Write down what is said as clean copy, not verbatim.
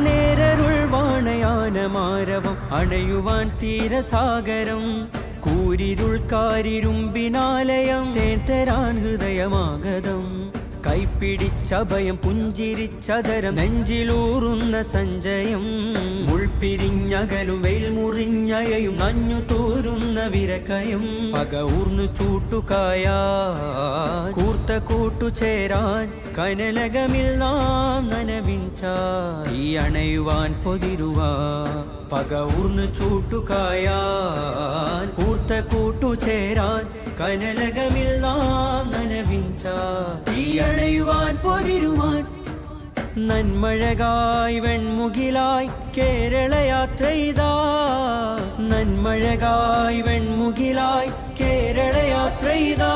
നേരരുൾ വാണയാനമാരവം അണയുവാൻ തീരസാഗരം കൂരിരുൾ കാരിരുമ്പിനാലയം തേൻ തരാൻ ഹൃദയമാഗതം കൈപ്പിടിച്ചഭയം പുഞ്ചിരിച്ചതരം നെഞ്ചിലൂറുന്ന സഞ്ചയം മുൾപിരിഞ്ഞകലും വെയിൽ മുറിഞ്ഞയയും നഞ്ഞു തോരുന്ന വിരക്കയം പക ഊർന്നു ചൂട്ടുകായ കൂർത്ത കൂട്ടുചേരാൻ കനലകമിൽ നാം നനവിഞ്ച ഈ അണയുവാൻ പൊതിരുവാ പക ഊർന്നു ചൂട്ടുകായാൻ കൂർത്ത കൂട്ടുചേരാൻ കനലകമിൽ നാം നനവിഞ്ച ഈ അണയുവാൻ പൊതിരുവാൻ നന്മഴകായി വെൺമുകിലായി കേരള യാത്രയിതാ നന്മഴകായി വെൺമുകിലായി കേരള യാത്രയിതാ